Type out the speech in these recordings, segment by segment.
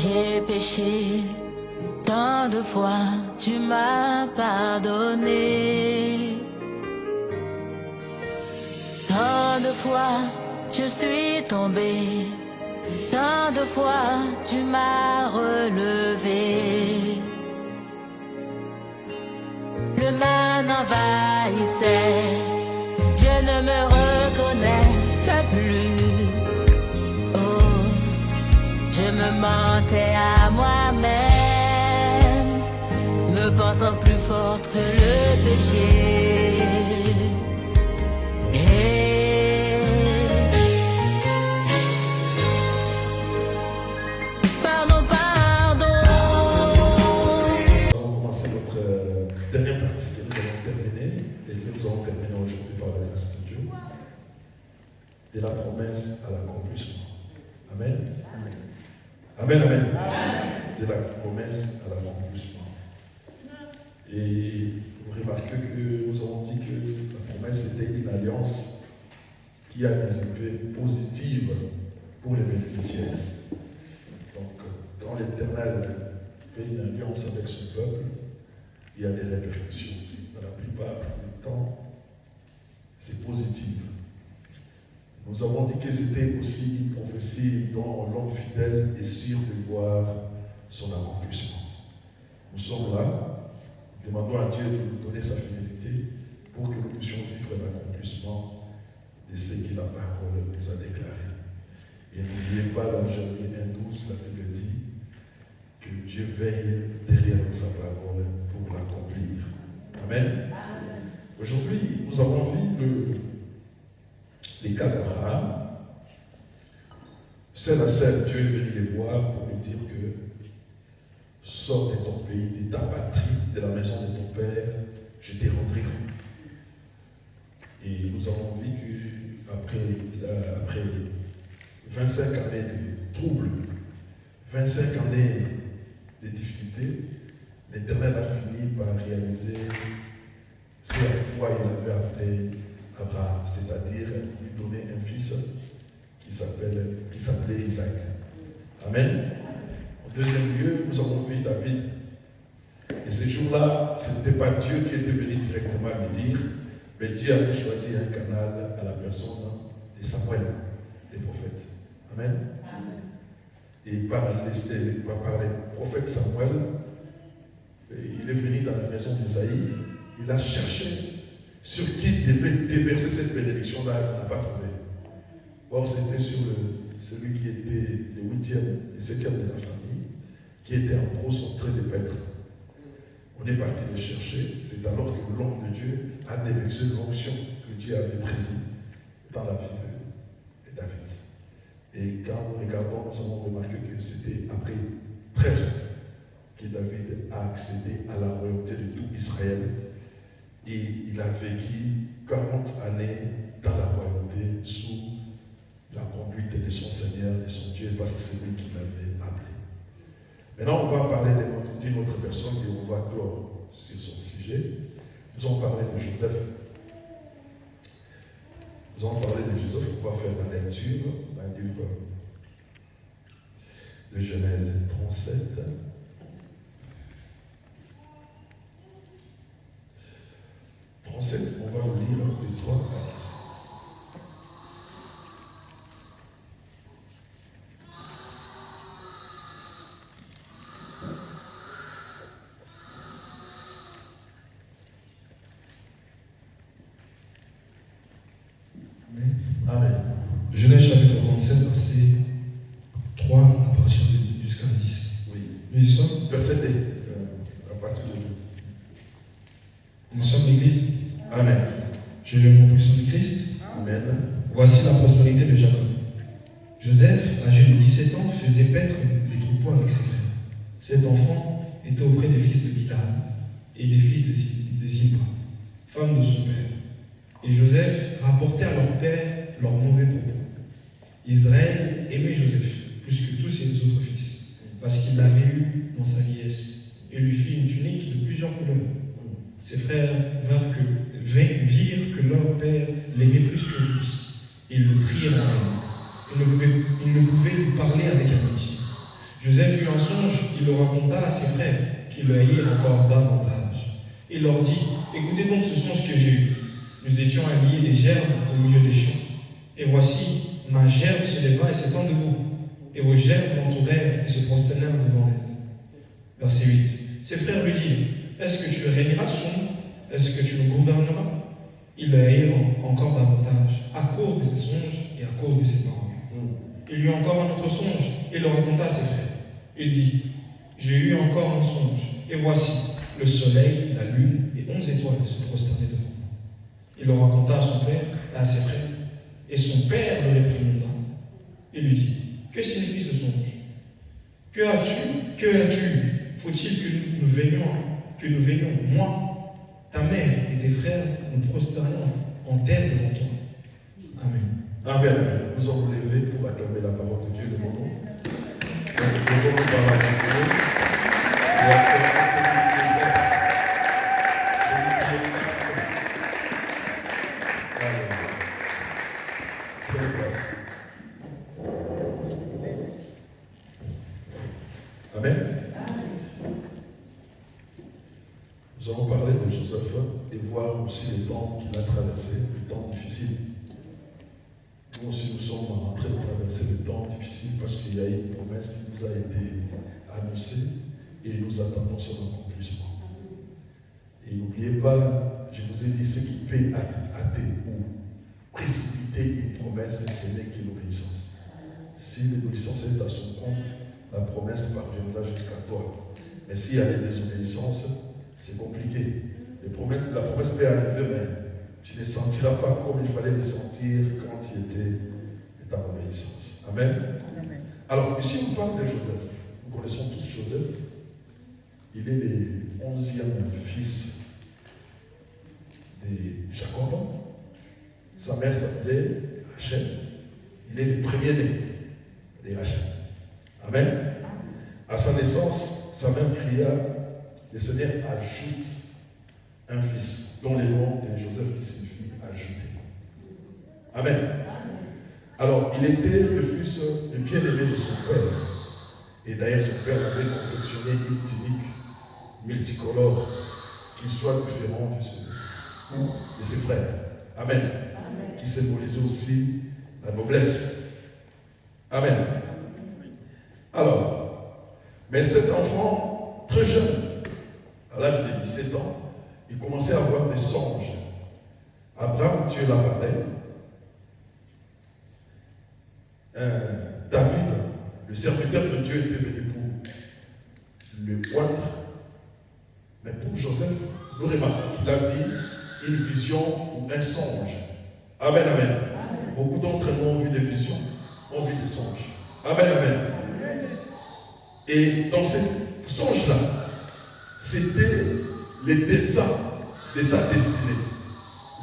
J'ai péché, tant de fois tu m'as pardonné. Tant de fois je suis tombé, tant de fois tu m'as relevé. Le mal m'envahissait, je ne me reconnaissais plus. Oh, je me mentais à moi-même, me pensant plus forte que le péché. Pardon, pardon. Nous allons commencer notre dernière partie que nous allons terminer, et que nous allons terminer aujourd'hui par la grâce de Dieu, de la promesse à l'accomplissement. Amen. Amen, amen. De la promesse à l'accomplissement. Et vous remarquez que nous avons dit que la promesse était une alliance qui a des effets positifs pour les bénéficiaires. Donc, quand l'Éternel fait une alliance avec son peuple, il y a des répercussions. Dans la plupart du temps, c'est positif. Nous avons dit que c'était aussi une prophétie dont l'homme fidèle est sûr de voir son accomplissement. Nous sommes là, demandons à Dieu de nous donner sa fidélité pour que nous puissions vivre l'accomplissement de ce que la parole nous a déclaré. Et n'oubliez pas, dans Jérémie 1:12, la Bible dit que Dieu veille derrière sa parole pour l'accomplir. Amen. Aujourd'hui, nous avons vu les cas d'Abraham. Seul à seul, Dieu est venu les voir pour lui dire que sors de ton pays, de ta patrie, de la maison de ton père, je t'ai rendu grand. Et nous avons vu qu'après 25 années de troubles, 25 années de difficultés, l'Éternel a fini par réaliser ce à quoi il avait appelé Abraham, c'est-à-dire lui donner un fils qui s'appelait Isaac. Amen. En deuxième lieu, nous avons vu David. Et ce jour-là, ce n'était pas Dieu qui était venu directement lui dire, mais Dieu avait choisi un canal à la personne de Samuel, des prophètes. Amen. Et par le prophète Samuel, il est venu dans la maison d'Isaïe, il a cherché sur qui il devait déverser cette bénédiction-là, il n'a pas trouvé. Or, c'était sur celui qui était le 8e et 7e de la famille, qui était en gros son trait de paître. On est parti le chercher, c'est alors que l'homme de Dieu a déversé l'onction que Dieu avait prévue dans la vie de David. Et quand nous regardons, nous avons remarqué que c'était après 13 ans que David a accédé à la royauté de tout Israël. Et il a vécu 40 années dans la royauté sous la conduite de son Seigneur et son Dieu, parce que c'est lui qui l'avait appelé. Maintenant, on va parler d'une autre personne et on va clore sur son sujet. Nous allons parler de Joseph. Nous allons parler de Joseph, on va faire la lecture d'un livre de Genèse 37. On va vous lire les 3 parties. Amen. Genèse chapitre 37, verset 3 à partir jusqu'à 10. Oui. Nous y sommes. Verset 2, à partir de 2. Nous sommes l'église. Amen. J'ai le nom puissant du Christ. Amen. Voici la prospérité de Jacob. Joseph, âgé de 17 ans, faisait paître les troupeaux avec ses frères. Cet enfant était auprès des fils de Bilhah et des fils de Zilpa, femme de son père. Et Joseph rapportait à leur père leurs mauvais propos. Israël aimait Joseph plus que tous ses autres fils, parce qu'il l'avait eu dans sa vieillesse, et lui fit une tunique de plusieurs couleurs. Ses frères virent que leur père l'aimait plus que tous, et le prirent en haine. Ils ne pouvaient lui parler avec amitié. Joseph eut un songe, il le raconta à ses frères, qui le haïrent encore davantage. Il leur dit, écoutez donc ce songe que j'ai eu. Nous étions alliés des gerbes au milieu des champs. Et voici, ma gerbe se leva et s'étend debout. Et vos gerbes m'entourèrent et se prosternèrent devant elle. Verset 8. Ses frères lui dirent, est-ce que tu régneras sur nous? Est-ce que tu nous gouverneras? Ils le haïrent encore davantage, à cause de ses songes et à cause de ses paroles. Il eut encore un autre songe, et le raconta à ses frères. Il dit, j'ai eu encore un songe, et voici, le soleil, la lune et 11 étoiles se prosternaient devant moi. Il le raconta à son père et à ses frères, et son père le réprimonda. Il lui dit, que signifie ce songe? Que as-tu? Que as-tu? Faut-il que nous veillions, moi, ta mère et tes frères, nous prosternons en terre devant toi? Amen. Amen. Nous allons nous lever pour acclamer la parole de Dieu devant nous. Devant nous par la Dieu. Et acclamer celui qui est vrai. Celui qui est vrai. Alléluia. Prenez place. Amen. Nous allons parler de Joseph et voir aussi les temps qu'il a traversés, les temps difficiles. Nous aussi, nous sommes en train de traverser le temps difficile parce qu'il y a une promesse qui nous a été annoncée et nous attendons son accomplissement. Et n'oubliez pas, je vous ai dit, ce qui peut hâter ou précipiter une promesse, ce n'est que l'obéissance. Si l'obéissance est à son compte, la promesse parviendra jusqu'à toi. Mais s'il y a des désobéissances, c'est compliqué. La promesse peut arriver, mais tu ne les sentiras pas comme il fallait les sentir quand tu étais dans l'obéissance. Amen. Amen. Alors, ici, on parle de Joseph. Nous connaissons tous Joseph. Il est le 11e fils de Jacob. Sa mère s'appelait Rachel. Il est le premier-né de Rachel. Amen. À sa naissance, sa mère cria, le Seigneur ajoute un fils, dont le nom de Joseph qui signifie ajouter. Amen. Alors, il était le fils le bien-aimé de son père. Et d'ailleurs, son père avait confectionné une tunique multicolore qui soit différente de ses frères. Amen. Amen. Qui symbolisait aussi la noblesse. Amen. Alors, mais cet enfant, très jeune, à l'âge de 17 ans, il commençait à avoir des songes. Abraham, Dieu l'a parlé. David, le serviteur de Dieu, était venu pour le poindre. Mais pour Joseph, nous remarquons qu'il a vu une vision ou un songe. Amen, amen. Beaucoup d'entre nous ont vu des visions, ont vu des songes. Amen, amen. Et dans ces songes-là, c'était les desseins de sa destinée.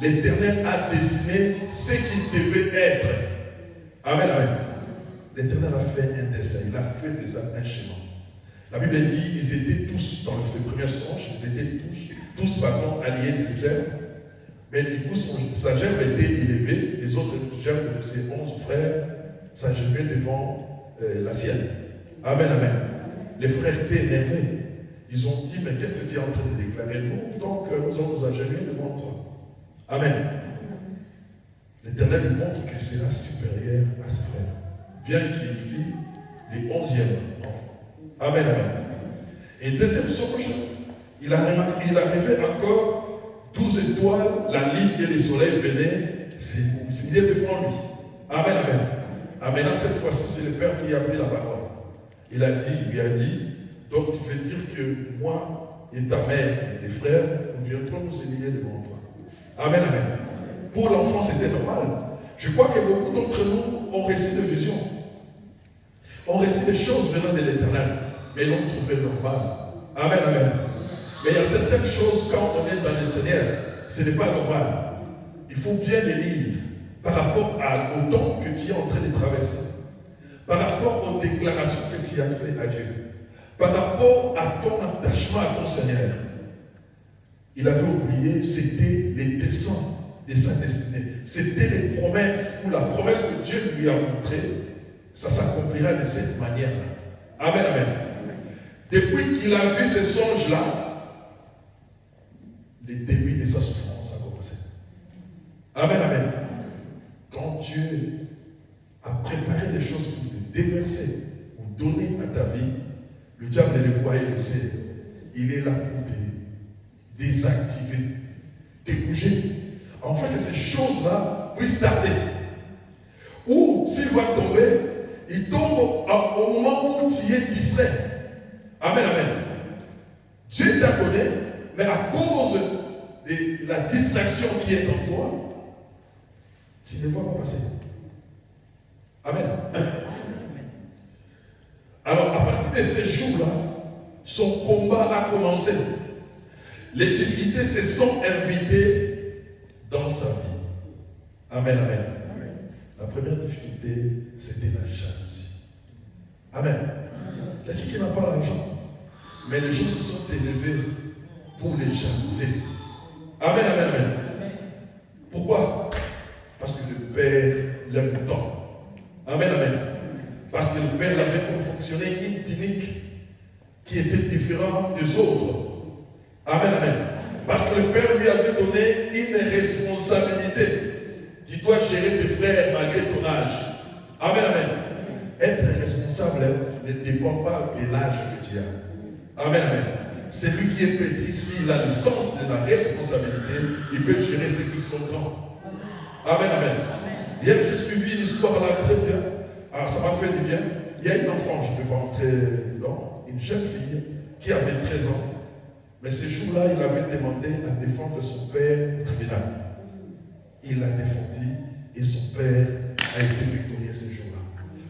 L'Éternel a dessiné ce qu'il devait être. Amen, amen. L'Éternel a fait un dessin, il a fait déjà un schéma. La Bible dit ils étaient tous, dans les premiers songes, ils étaient tous alliés de gerbes. Mais du coup, sa gerbe était élevée, les autres gerbes de ses 11 frères s'agenouillaient devant la sienne. Amen, amen. Les frères étaient énervés. Ils ont dit, mais qu'est-ce que tu es en train de déclarer? Nous, donc, nous allons nous agenouiller devant toi. Amen. L'Éternel lui montre qu'il sera supérieur à ses frères, bien qu'il fît les 11e enfants. Amen, amen. Et deuxième songe, il arrivait encore 12 étoiles, la lune et le soleil venaient s'il devant lui. Amen, amen. Amen. Maintenant, cette fois-ci, c'est le Père qui a pris la parole. Il lui a dit, donc tu veux dire que moi et ta mère et tes frères, nous viendrons nous humilier devant toi. Amen, amen. Pour l'enfant, c'était normal. Je crois que beaucoup d'entre nous ont reçu des visions, ont reçu des choses venant de l'Éternel, mais ils l'ont trouvé normal. Amen, amen. Mais il y a certaines choses, quand on est dans le Seigneur, ce n'est pas normal. Il faut bien les lire par rapport au temps que tu es en train de traverser, par rapport aux déclarations que tu as faites à Dieu, par rapport à ton attachement à ton Seigneur. Il avait oublié, c'était les desseins de sa destinée. C'était les promesses, ou la promesse que Dieu lui a montrée, ça s'accomplira de cette manière-là. Amen, amen. Depuis qu'il a vu ces songes-là, le début de sa souffrance a commencé. Amen, amen. Quand Dieu a préparé des choses pour te déverser, pour donner à ta vie, le diable le voit et le sait. Il est là pour te désactiver, te bouger. En fait, que ces choses-là puissent tarder. Ou s'il va tomber, il tombe au moment où tu es distrait. Amen, amen. Dieu t'a donné, mais à cause de la distraction qui est en toi, tu ne vois pas passer. Amen. Alors, à partir de ces jours-là, son combat a commencé. Les difficultés se sont invitées dans sa vie. Amen, amen. La première difficulté, c'était la jalousie. Amen. Il y a qui n'a pas l'argent, mais les gens se sont élevés pour les jalouser. Amen, amen, amen. Pourquoi? Parce que le Père l'aime tant. Amen, amen. Parce que le Père l'avait comme fonctionnaire intimique qui était différent des autres. Amen, amen. Parce que le Père lui avait donné une responsabilité. Tu dois gérer tes frères malgré ton âge. Amen, amen. Être responsable ne dépend pas de l'âge que tu as. Amen, amen. Celui qui est petit, s'il a le sens de la responsabilité, il peut gérer ceux qui sont grands. Amen, amen. Hier, j'ai suivi une histoire là très bien. Alors, ça m'a fait du bien. Il y a une enfant, je ne peux pas entrer dedans, une jeune fille qui avait 13 ans. Mais ce jour-là, il avait demandé à défendre son père au tribunal. Il l'a défendu et son père a été victorieux ce jour-là.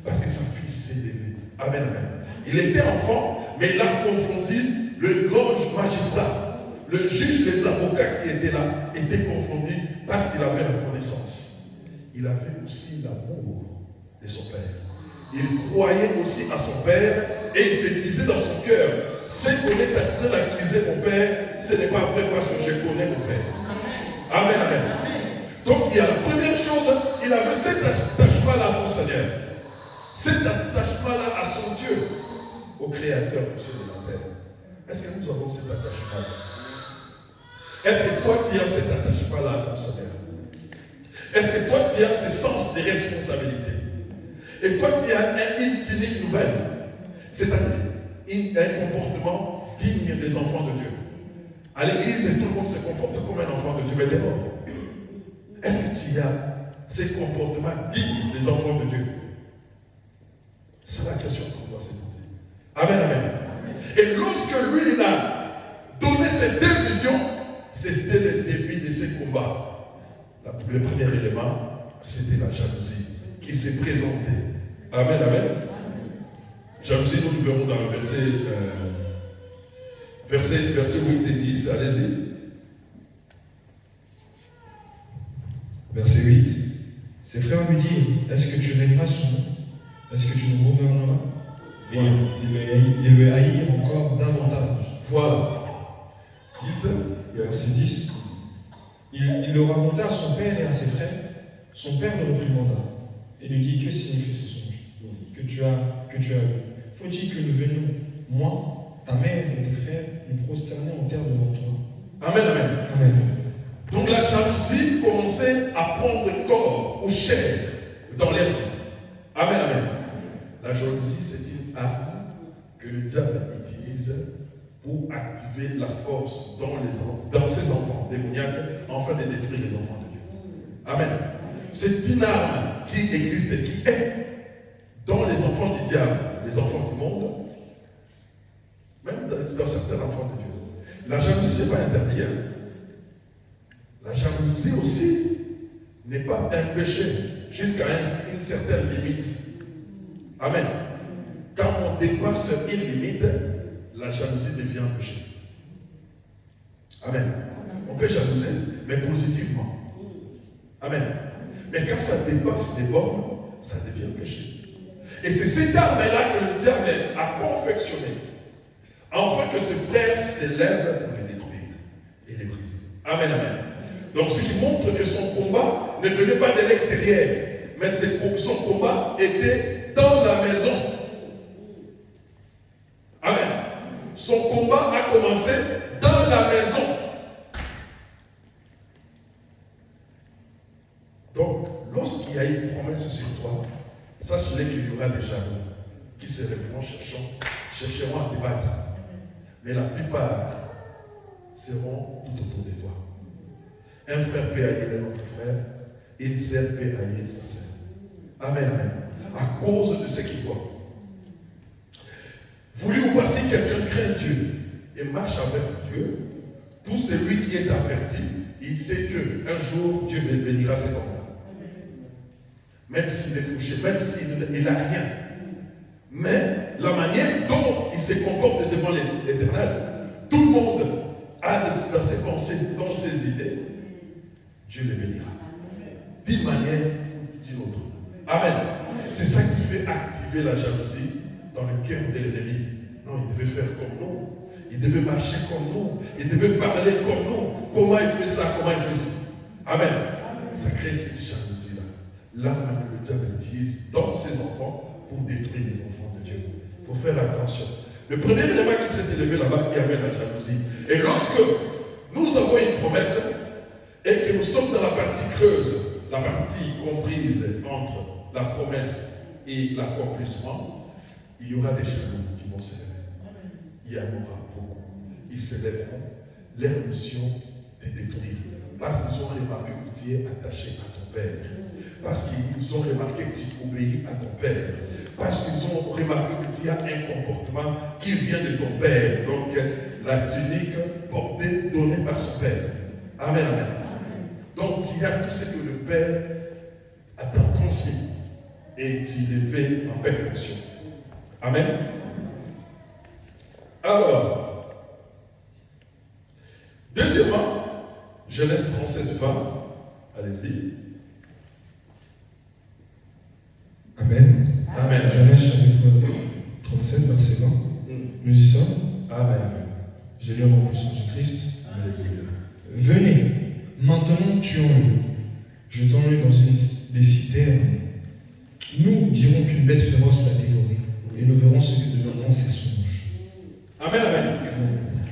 Parce que sa fille s'est levée. Amen, amen. Il était enfant, mais il a confondu le grand magistrat. Le juge des avocats qui était là était confondu parce qu'il avait la connaissance. Il avait aussi l'amour de son père. Il croyait aussi à son père et il se disait dans son cœur, ce qu'on est en train d'accuser mon père, ce n'est pas vrai parce que je connais mon père. Amen, amen. Donc il y a la première chose, il avait cet attachement-là à son Seigneur. Cet attachement-là à son Dieu, au Créateur du ciel et de la terre. Est-ce que nous avons cet attachement-là? Est-ce que toi tu as cet attachement-là à ton Seigneur? Est-ce que toi tu as ce sens de responsabilité? Et toi tu as une unique nouvelle, c'est-à-dire un comportement digne des enfants de Dieu. À l'église, tout le monde se comporte comme un enfant de Dieu, mais dehors. Est-ce que tu as ce comportement digne des enfants de Dieu? C'est la question qu'on doit se poser. Amen, amen. Et lorsque lui, il a donné cette deux visions, c'était le début de ces combats. Le premier élément, c'était la jalousie qui s'est présentée. Amen, amen. Jalousie, nous le verrons dans le verset 8 et 10. Allez-y. Verset 8. Ses frères lui dirent, est-ce que tu n'aimeras son nom? Est-ce que tu nous gouverneras? Et il le haït encore davantage. Voilà. 10. Verset 10. Il le raconta à son père et à ses frères. Son père le réprimanda et lui dit, que signifie ce songe que tu as vu? Faut-il que nous venions, moi, ta mère et tes frères, nous prosterner en terre devant toi? Amen, amen. Amen. Donc la jalousie commençait à prendre corps ou chair dans les vies. Amen, amen. La jalousie, c'est une arme que le diable utilise pour activer la force dans ses enfants démoniaques, afin de détruire les enfants de Dieu. Amen. C'est une arme qui existe et qui est dans les enfants du diable, les enfants du monde, même dans certains enfants de Dieu. La jalousie, ce n'est pas interdit. La jalousie aussi n'est pas un péché jusqu'à une certaine limite. Amen. Quand on dépasse une limite, la jalousie devient un péché. Amen. On peut jalouser, mais positivement. Amen. Mais quand ça dépasse les bornes, ça devient un péché. Et c'est cette arme-là que le diable a confectionné, afin que ses frères s'élèvent pour les détruire et les briser. Amen, amen. Donc ce qui montre que son combat ne venait pas de l'extérieur, mais son combat était dans la maison. Son combat a commencé dans la maison. Donc, lorsqu'il y a une promesse sur toi, sache-le qu'il y aura des jaloux qui se lèveront, chercheront à te battre. Mais la plupart seront tout autour de toi. Un frère peut haïr un autre frère, et une sœur peut haïr sa sœur. Amen, amen. À cause de ce qu'il voit. Voulez ou pas, si quelqu'un craint Dieu et marche avec Dieu, tout celui qui est averti, il sait qu'un jour Dieu bénira cet homme. Même s'il est fauché, même s'il n'a rien. Mais la manière dont il se comporte devant l'Éternel, tout le monde a dans ses pensées, dans ses idées, Dieu le bénira. D'une manière ou d'une autre. Amen. C'est ça qui fait activer la jalousie dans le cœur de l'ennemi. Non, il devait faire comme nous. Il devait marcher comme nous. Il devait parler comme nous. Comment il fait ça? Comment il fait ça? Amen. Ça crée cette jalousie-là. L'arme que le diable utilise dans ses enfants pour détruire les enfants de Dieu. Il faut faire attention. Le premier élément qui s'est élevé là-bas, il y avait la jalousie. Et lorsque nous avons une promesse et que nous sommes dans la partie creuse, la partie comprise entre la promesse et l'accomplissement, il y aura des jaloux qui vont s'élever. Il y en aura beaucoup. Ils s'élèveront. Leur mission de détruire. Parce qu'ils ont remarqué que tu es attaché à ton Père. Parce qu'ils ont remarqué que tu obéis à ton Père. Parce qu'ils ont remarqué que tu as un comportement qui vient de ton Père. Donc, la tunique portée, donnée par son Père. Amen, amen. Donc, tu as tout ce que le Père a transmis. Et tu le fais en perfection. Amen. Alors, deuxièmement, Genèse 37, 20. Allez-y. Amen. Amen. Genèse chapitre 37, verset 20. Nous y sommes. Amen. Amen. J'ai lu en plus de Christ. Alléluia. Venez, maintenant tuons-le. Jetons-le dans une des citernes. Nous dirons qu'une bête féroce l'a dévoré. Et nous verrons ce que deviendront ses songes. Amen, amen.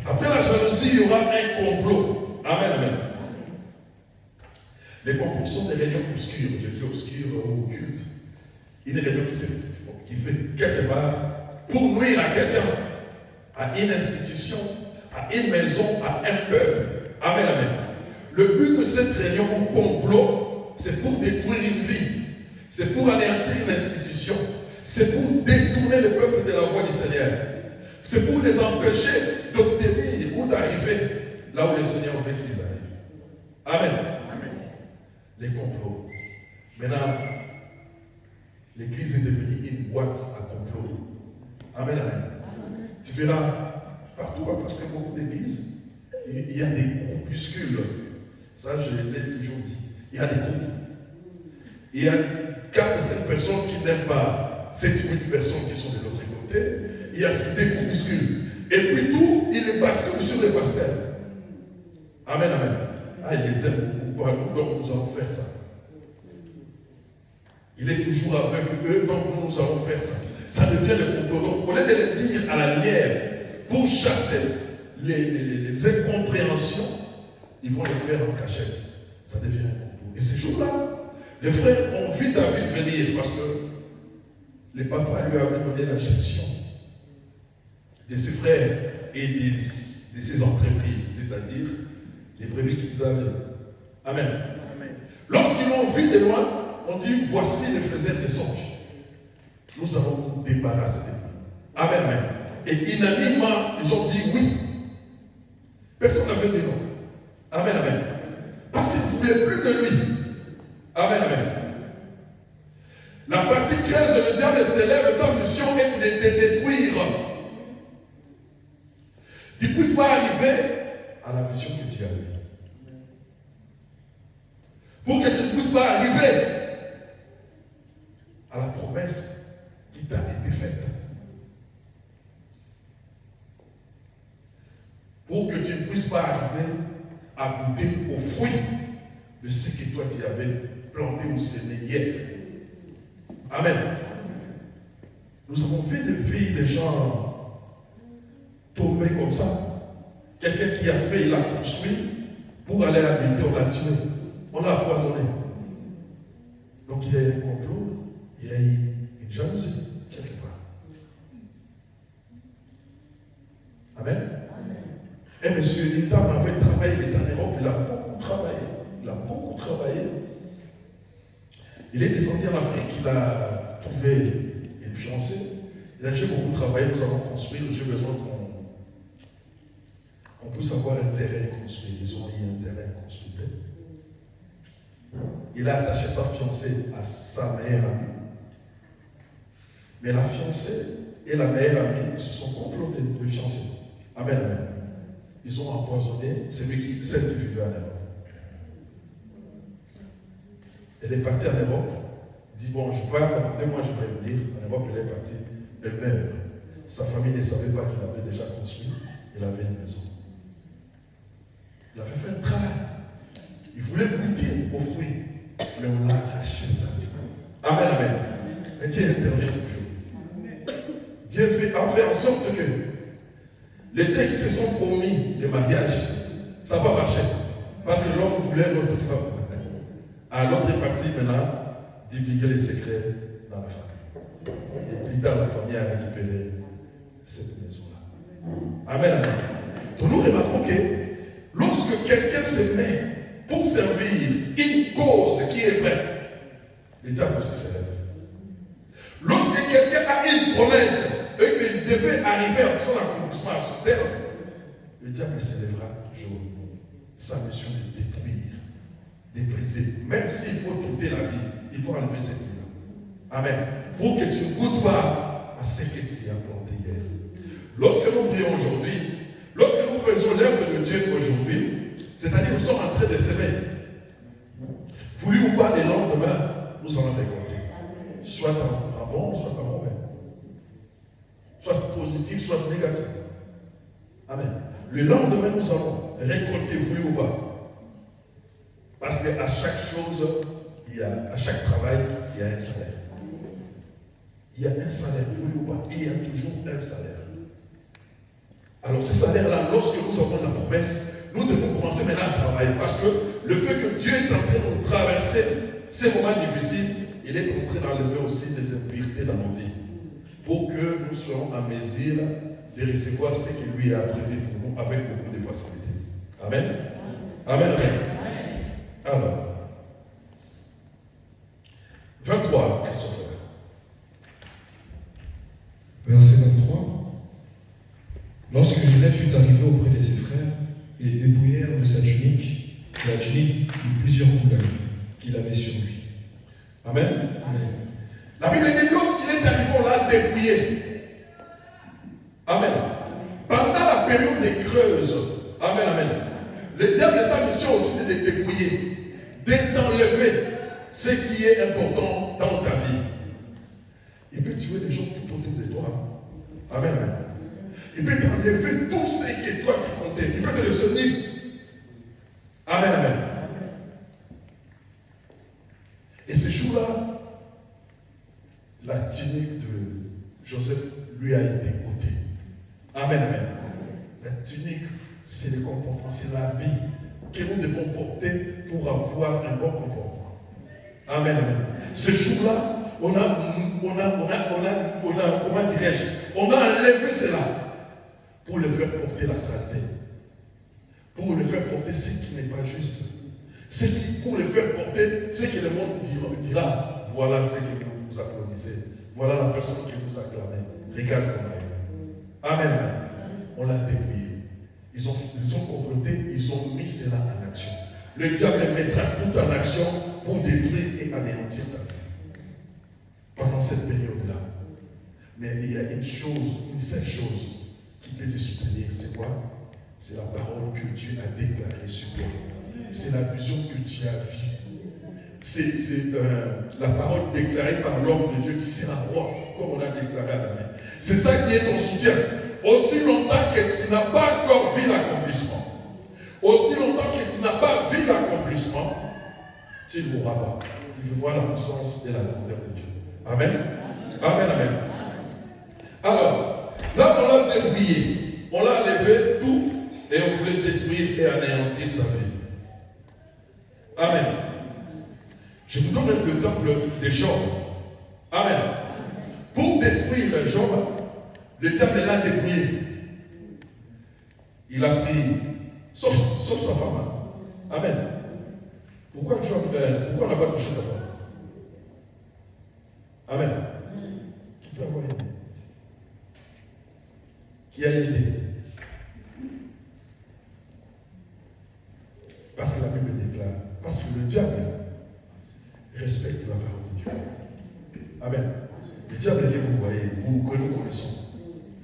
Après la jalousie, il y aura un complot. Amen, amen. Les complots sont des réunions obscures. Je dis obscures ou occultes. Une réunion qui fait quelque part pour nuire à quelqu'un, à une institution, à une maison, à un peuple. Amen, amen. Le but de cette réunion ou complot, c'est pour détruire une vie. C'est pour anéantir une institution. C'est pour détourner le peuple de la voie du Seigneur. C'est pour les empêcher d'obtenir ou d'arriver là où le Seigneur veut qu'ils arrivent. Amen. Amen. Les complots. Maintenant, l'Église est devenue une boîte à complot. Amen, amen. Tu verras partout, parce que beaucoup d'églises, il y a des groupuscules. Ça, je l'ai toujours dit. Il y a des groupes. Il y a 4 ou 5 personnes qui n'aiment pas 7 ou 8 personnes qui sont de l'autre côté. Il y a des groupuscules. Et puis tout, il les bascule sur les pasteurs. Amen, amen. Ah, il les aime beaucoup, donc nous allons faire ça. Il est toujours avec eux, donc nous allons faire ça. Ça devient le complot. Donc, au lieu de le dire à la lumière pour chasser les incompréhensions, ils vont le faire en cachette. Ça devient un complot. Et ces jours-là, les frères ont vu David venir parce que les papas lui avaient donné la gestion de ses frères et de ses entreprises, c'est-à-dire les brebis qu'ils avaient. Amen. Amen. Lorsqu'ils l'ont vu de loin, on dit, voici les faiseurs des songes. Nous allons nous débarrasser de lui. Amen, amen. Et unanimement, ils ont dit oui. Personne n'avait dit non. Amen, amen. Parce qu'ils ne voulaient plus de lui. Amen, amen. La partie 13, le diable s'élève, sa mission est de détruire. Tu ne puisses pas arriver à la vision que tu as eue. Pour que tu ne puisses pas arriver à la promesse qui t'a été faite. Pour que tu ne puisses pas arriver à goûter au fruit de ce que toi tu avais planté ou semé hier. Amen. Nous avons vu des vies de gens tombé comme ça. Quelqu'un qui a fait, il a construit, pour aller habiter, on l'a tué. On l'a empoisonné. Donc il y a un complot, il y a une jalousie, quelque part. Amen. Et M. Nitam avait travaillé, il est en Europe, il a beaucoup travaillé. Il a beaucoup travaillé. Il est descendu en Afrique, il a trouvé une fiancée. Il a déjà beaucoup travaillé, nous allons construire, j'ai besoin qu'on puisse avoir un terrain construit. Ils ont eu un terrain construit. Il a attaché sa fiancée à sa meilleure amie. Mais la fiancée et la meilleure amie se sont complotés, le fiancé. Amen, amen. Ils ont empoisonné celle qui vivait en Europe. Elle est partie en Europe, dit bon, je pars, 2 mois je vais venir. En Europe, elle est partie, elle meurt. Sa famille ne savait pas qu'il avait déjà construit, il avait une maison. Il avait fait un travail. Il voulait goûter aux fruits, mais on l'a arraché ça. Amen, amen. Et Dieu intervient toujours. Dieu a fait en sorte que les deux qui se sont promis le mariage, ça va marcher. Parce que l'homme voulait l'autre femme. À l'autre partie maintenant, divulguer les secrets dans la famille. Et plus tard, la famille a récupéré cette maison-là. Amen, amen. Donc nous remarquons que lorsque quelqu'un se met pour servir une cause qui est vraie, le diable aussi se lève. Lorsque quelqu'un a une promesse et qu'il devait arriver à son accomplissement, à son terme, le diable se lèvera toujours. Sa mission de détruire, de briser. Même s'il faut ôter la vie, il faut enlever cette vie-là. Amen. Pour que tu ne goûtes pas à ce que tu as planté hier. Lorsque nous prions aujourd'hui, lorsque nous faisons l'œuvre de Dieu aujourd'hui, c'est-à-dire nous sommes en train de s'aimer. Voulu ou pas, les lendemain, nous allons récolter. Soit en bon, soit en mauvais. Soit positif, soit négatif. Amen. Le lendemain, nous allons récolter, voulu ou pas. Parce qu'à chaque chose, à chaque travail, il y a un salaire. Il y a un salaire, voulu ou pas, et il y a toujours un salaire. Alors ce salaire-là, lorsque nous avons la promesse, nous devons commencer maintenant à travailler. Parce que le fait que Dieu est en train de traverser ces moments difficiles, il est en train d'enlever aussi des impuretés dans nos vies. Pour que nous soyons en mesure de recevoir ce que lui a prévu pour nous avec beaucoup de facilité. Amen. Amen. Amen. Alors, 23, Christopher. Verset 23. Lorsque Joseph fut arrivé auprès de ses frères, ils les dépouillèrent de sa tunique, de la tunique de plusieurs couleurs qu'il avait sur lui. Amen. Amen. La Bible dit lorsqu'il est arrivé, on l'a dépouillé. Amen. Pendant la période des creuses, amen, amen. Le diable a sa mission aussi de les dépouiller, de t'enlever ce qui est important dans ta vie. Il peut tuer les gens tout autour de toi. Amen, amen. Il peut t'enlever tout ce que toi tu comptais. Il peut te laisser libre. Amen, amen. Et ce jour-là, la tunique de Joseph lui a été ôtée. Amen, amen. La tunique, c'est le comportement, c'est l'habit que nous devons porter pour avoir un bon comportement. Amen, amen. Ce jour-là, on a, comment dirais-je, on a enlevé cela pour le faire porter la saleté, pour le faire porter ce qui n'est pas juste, pour le faire porter ce que le monde dira. Voilà ce que vous applaudissez, voilà la personne qui vous acclame. Regarde comment elle est. Amen, amen. On l'a dépouillé. Ils ont comploté, ils ont mis cela en action. Le diable mettra tout en action pour détruire et anéantir ta vie. Pendant cette période-là. Mais il y a une seule chose qui peut te soutenir, c'est quoi? C'est la parole que Dieu a déclarée sur toi. C'est la vision que tu as vue. C'est la parole déclarée par l'homme de Dieu qui sera roi, comme on a déclaré à David. C'est ça qui est ton soutien. Aussi longtemps que tu n'as pas encore vu l'accomplissement, aussi longtemps que tu n'as pas vu l'accomplissement, tu ne mourras pas. Tu veux voir la puissance et la grandeur de Dieu. Amen. Amen, amen. Alors, là on l'a dépouillé. on l'a enlevé tout et on voulait détruire et anéantir sa vie. Amen. Je vous donne l'exemple de Job. Amen. Pour détruire Job, le diable l'a dépouillé. Il a pris, sauf sa femme. Amen. Pourquoi on n'a pas touché sa femme? Amen. Qui peut avoir une idée? Qui a une idée? Parce que la Bible déclare, parce que le diable respecte la parole de Dieu. Amen. Le diable que vous voyez, que nous connaissons,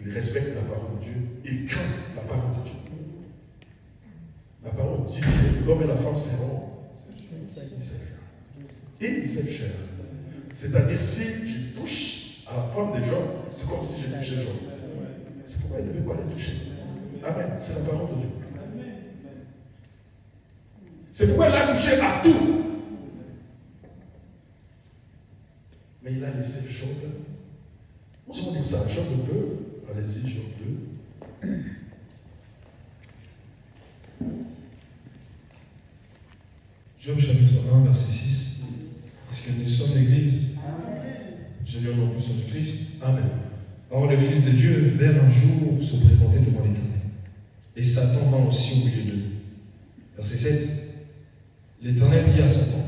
il respecte la parole de Dieu, il craint la parole de Dieu. La parole dit que l'homme et la femme seront une seule chair. C'est-à-dire, si je touche à la femme de Job, c'est comme si je touchais Job. C'est pourquoi il ne devait pas les toucher. Amen. C'est la parole de Dieu. C'est pourquoi il a touché à tout. Mais il a laissé Job. Nous allons dire ça. Job 2. Allez-y, Job 2. Job chapitre 1, verset 6. Parce que nous sommes l'Église. Je lis au nom du sang de Christ. Amen. Or, le Fils de Dieu vint un jour se présenter devant l'Éternel. Et Satan vint aussi au milieu d'eux. Verset 7. L'Éternel dit à Satan,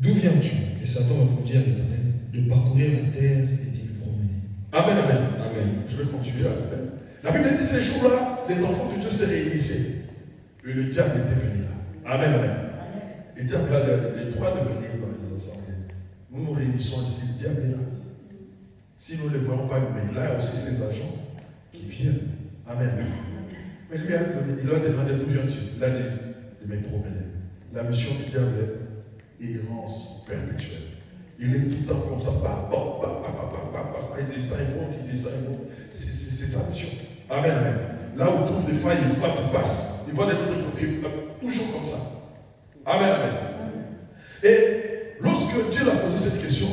d'où viens-tu? Et Satan répondit à l'Éternel, de parcourir la terre et d'y me promener. Amen, amen. Amen. Je vais continuer après. La Bible dit ces jours-là, les enfants de Dieu se réunissaient. Et le diable était venu là. Amen, amen. Le diable a le droit de venir dans les assemblées. Nous nous réunissons ici, le diable est là. Si nous ne le voyons pas, mais il a aussi ses agents qui viennent. Amen. Mais lui, il a demandé d'où viens-tu? Il a dit de me promener. La mission du diable est errance perpétuelle. Il est tout le temps comme ça. Il descend, il monte, il descend, il monte. C'est sa mission. Amen, amen. Là où il trouve des failles, il frappe, il passe. Il voit des autres côtés, il frappe. Toujours comme ça. Amen, amen. Et lorsque Dieu a posé cette question,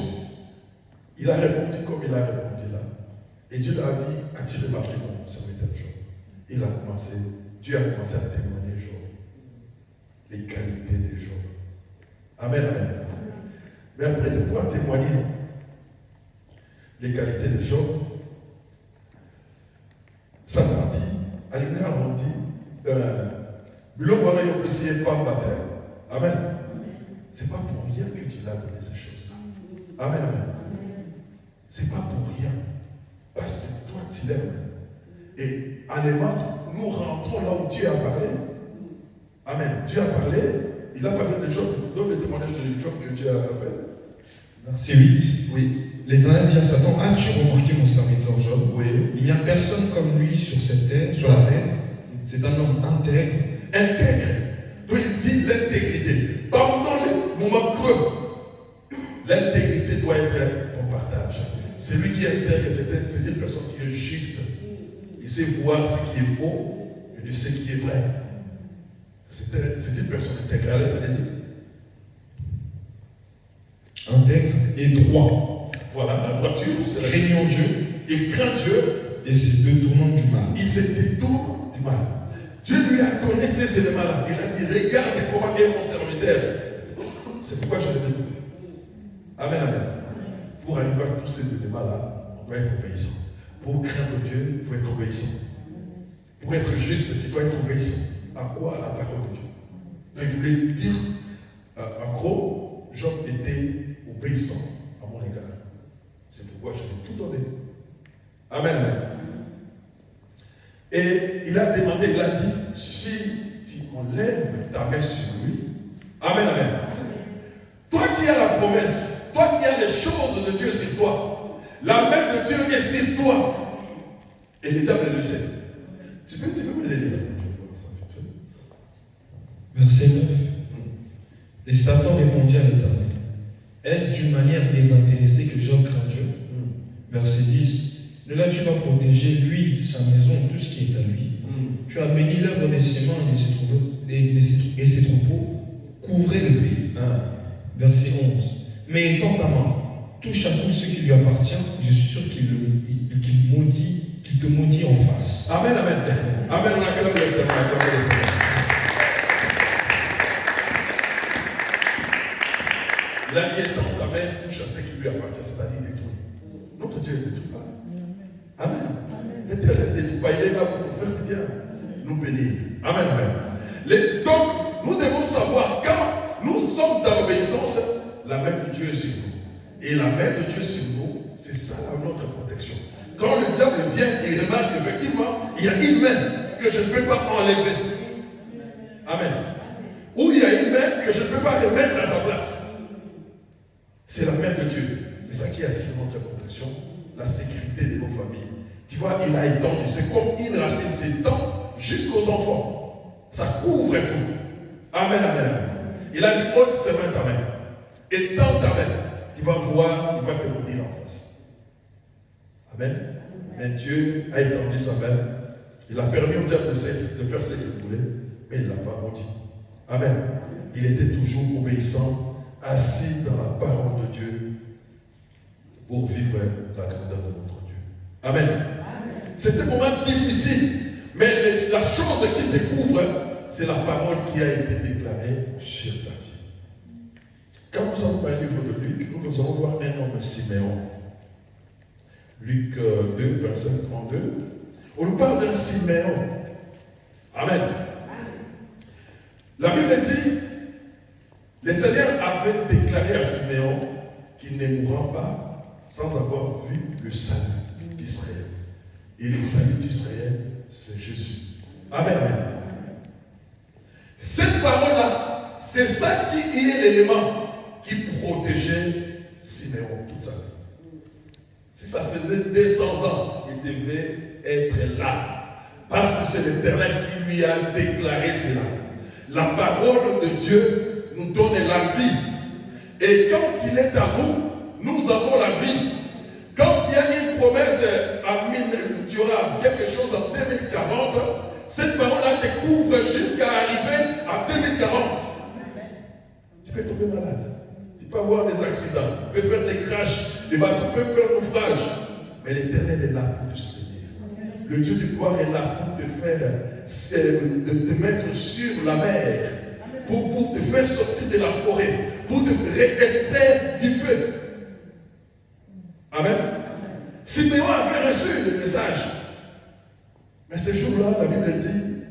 il a répondu comme il a répondu là. Et Dieu a dit, attirez ma prie mon serviteur Job. Dieu a commencé à témoigner Job. Les qualités de Job. Amen, amen. Mais après de pouvoir témoigner les qualités de Job, Satan dit, à l'église on dit, l'homme peut essayer pas battre. Amen. C'est pas pour rien que Dieu a donné ces choses-là. Amen, amen. C'est pas pour rien. Parce que toi, tu l'aimes. Et en aimant, nous rentrons là où Dieu a parlé. Amen. Dieu a parlé. Il a parlé de Job. Je donne le témoignage de Job que Dieu a fait. Verset 8. Oui. L'Éternel dit à Satan, as-tu remarqué mon serviteur Job? Oui. Il n'y a personne comme lui sur cette terre, sur la terre. C'est un homme intègre. Intègre. Donc il dit l'intégrité. Pendant les moments creux, l'intégrité doit être ton partage. Celui qui est intègre, c'est une personne qui est juste. Il sait voir ce qui est faux et il sait ce qui est vrai. C'est une personne intègre. Allez-y. Intègre et droit. Voilà, la droiture, c'est la craignant Dieu. Il craint Dieu et se détournant du mal. Il se détourne du mal. Dieu lui a donné ces éléments-là. Il a dit, regarde comment est mon serviteur. C'est pourquoi je le dis. Amen, amen. Pour arriver à tous ces éléments-là, on doit être obéissant. Pour craindre Dieu, il faut être obéissant. Pour être juste, tu dois être obéissant. À quoi? À la parole de Dieu. Donc il voulait dire, en gros, Job était obéissant à mon égard. C'est pourquoi je lui ai tout donné. Amen, amen. Et il a demandé, il a dit, si tu enlèves ta main sur lui, amen, amen. Toi qui as la promesse, toi qui as les choses de Dieu sur toi, la main de Dieu est sur toi. Et le diable le sait. Tu peux me les lire. Verset 9. Et Satan répondit à l'Éternel, est-ce d'une manière désintéressée que Job craint Dieu? Verset 10. Ne l'as-tu pas protégé, lui, sa maison, tout ce qui est à lui? Tu as béni l'œuvre de ses mains et ses troupeaux, couvrez le pays. Verset 11. Mais étends ta main, touche à tout ce qui lui appartient, je suis sûr qu'il qu'il te maudit en face. Amen, amen. Amen, on acclame l'Éternel, acclame le Seigneur. La vie étant ta main touche à ce qui lui appartient, c'est-à-dire détruire. Notre Dieu ne détruit pas. Amen. L'Éternel ne détruit pas, il est là pour nous faire du bien, nous bénir. Amen, amen. Donc, nous devons savoir, quand nous sommes dans l'obéissance, la main de Dieu est sur nous. Et la main de Dieu sur nous, c'est ça notre protection. Quand le diable vient, il remarque effectivement, il y a une main que je ne peux pas enlever. Amen. Ou il y a une main que je ne peux pas remettre à sa place. C'est la main de Dieu. C'est ça qui assure notre protection, la sécurité de nos familles. Tu vois, il a étendu. C'est comme une racine s'étend jusqu'aux enfants. Ça couvre tout. Amen, amen, amen. Il a dit, ôte ses mains ta main. Étends ta main. Tu vas voir, il va te maudire en face. Amen. Mais Dieu a étendu sa main. Il a permis au diable de faire ce qu'il voulait, mais il ne l'a pas maudit. Amen. Il était toujours obéissant, assis dans la parole de Dieu pour vivre la grandeur de notre Dieu. Amen. C'était un moment difficile, mais la chose qui te couvre, c'est la parole qui a été déclarée sur ta vie. Quand nous allons dans le livre de Luc, nous allons voir un homme Siméon. Luc 2, verset 32. On nous parle d'un Siméon. Amen. La Bible dit, le Seigneur avait déclaré à Siméon qu'il ne mourra pas sans avoir vu le salut d'Israël. Et le salut d'Israël, c'est Jésus. Amen, amen. Cette parole-là, c'est ça qui est l'élément qui protégeait Siméon toute sa vie. Si ça faisait 200 ans, il devait être là. Parce que c'est l'Éternel qui lui a déclaré cela. La parole de Dieu nous donne la vie. Et quand il est à nous, nous avons la vie. Quand il y a une promesse, tu auras quelque chose en 2040, cette parole-là te couvre jusqu'à arriver à 2040. Tu peux tomber malade. Tu peux avoir des accidents. Tu peux faire des crashs. Les bateaux peuvent faire naufrage. Mais l'Éternel est là pour te soutenir. Le Dieu du gloire est là pour te faire, de te mettre sur la mer. Pour te faire sortir de la forêt. Pour te extraire du feu. Amen. Siméon avait reçu le message. Mais ce jour-là, la Bible dit,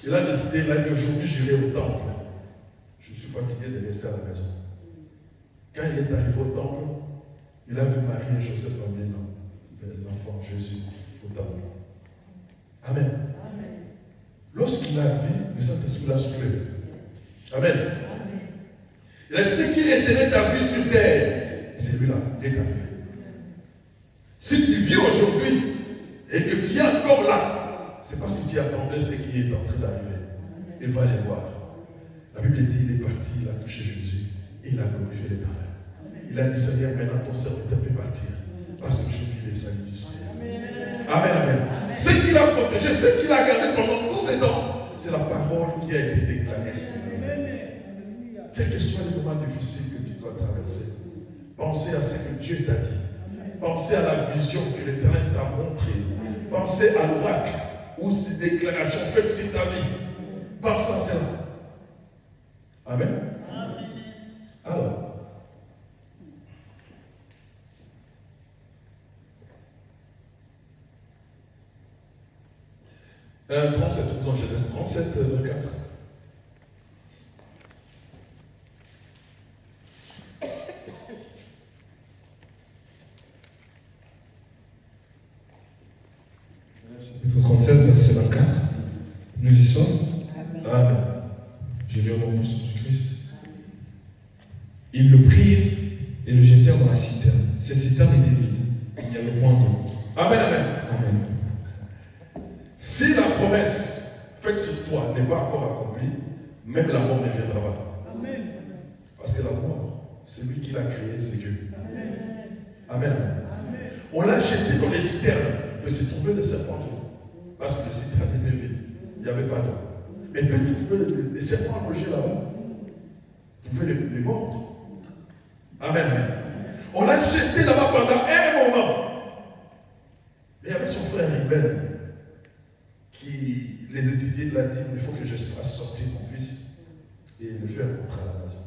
il a décidé, il a dit aujourd'hui j'irai au temple. Je suis fatigué de rester à la maison. Quand il est arrivé au temple, il a vu Marie et Joseph amener l'enfant Jésus au temple. Amen. Amen. Lorsqu'il a vu, le Saint-Esprit l'a soufflé. Amen. Amen. Il a dit, ce qui retenait ta vie sur terre, celui-là est arrivé. Si tu vis aujourd'hui et que tu es encore là, c'est parce que tu attendais ce qui est en train d'arriver. Il va aller voir. La Bible dit, il est parti, il a touché Jésus et il a glorifié l'Éternel. Il a dit, Seigneur, maintenant ton serviteur peut partir parce que j'ai vu les saluts du Seigneur. Amen, amen. Ce qu'il a protégé, ce qu'il a gardé pendant tous ces temps, c'est la parole qui a été déclarée. Quels que soient les moments difficiles que tu dois traverser, pensez à ce que Dieu t'a dit. Pensez à la vision que l'Éternel t'a montrée. Pensez à l'oracle ou ces déclarations faites sur ta vie. Pensez à cela. Amen. Alors, Genèse 37, 24. Chapitre 37, verset 24. Nous y sommes. Amen. Je lis au nom de Jésus-Christ. Ils le prirent et le jetèrent dans la citerne. Cette citerne était vide. Il n'y avait point d'eau. Amen, amen. Amen. Si la promesse faite sur toi n'est pas encore accomplie, même la mort ne viendra pas. Amen. Parce que la mort, c'est lui qui l'a créé, c'est Dieu. Amen. Amen. Amen. On l'a jeté dans les citernes, mais se trouvait des serpents d'eau. Parce que les citernes étaient vides. Il n'y avait pas d'eau. Mais peut trouver des serpents logés là-bas. Vous pouvez les mordre. Amen. On l'a jeté là-bas pendant un moment. Mais il y avait son frère Ruben qui les étudiait, il a dit, il faut que je fasse sortir mon fils et le faire rentrer à la maison.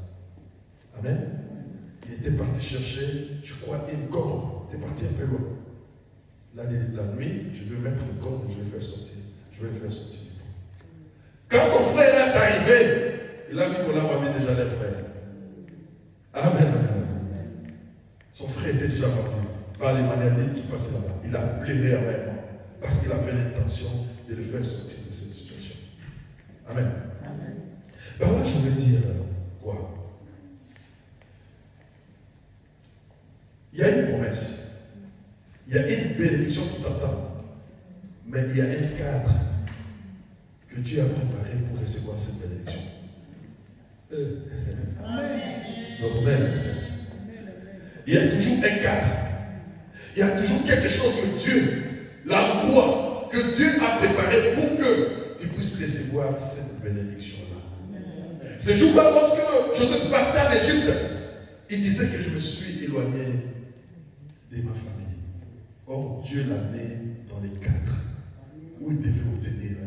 Amen. Il était parti chercher, je crois, une corde. Il était parti un peu loin. Il a dit, la nuit, je vais mettre une corde et je vais le faire sortir. Je vais le faire sortir du trou. Quand son frère est arrivé, il a vu qu'on a ramené déjà les frères. Amen, amen. Son frère était déjà venu par les manéadites qui passaient là-bas. Il a pleuré amèrement parce qu'il avait l'intention de le faire sortir de cette situation. Amen. Amen. Ben là, je veux dire quoi? Il y a une promesse. Il y a une bénédiction qui t'attend. Mais il y a un cadre que Dieu a préparé pour recevoir cette bénédiction. Donc même, il y a toujours un cadre. Il y a toujours quelque chose que Dieu, l'endroit que Dieu a préparé pour que tu puisses recevoir cette bénédiction-là. Ce jour-là, lorsque Joseph partait en Égypte, il disait que je me suis éloigné de ma famille. Or, Dieu l'a mis dans les cadres où il devait obtenir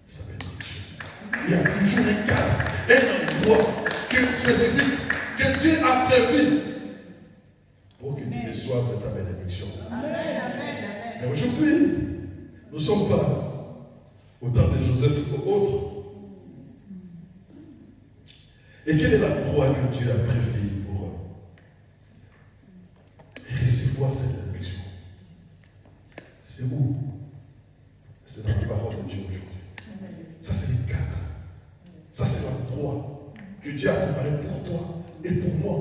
sa bénédiction. Il y a toujours un cadre, un endroit spécifique que Dieu a prévu pour que tu reçoives ta bénédiction. Mais aujourd'hui, nous ne sommes pas au temps de Joseph ou autre. Et quel est l'endroit que Dieu a prévu pour recevoir cette bénédiction? C'est où? C'est dans la parole de Dieu aujourd'hui. Ça, c'est le cadre. Ça, c'est l'endroit que Dieu a préparé pour toi et pour moi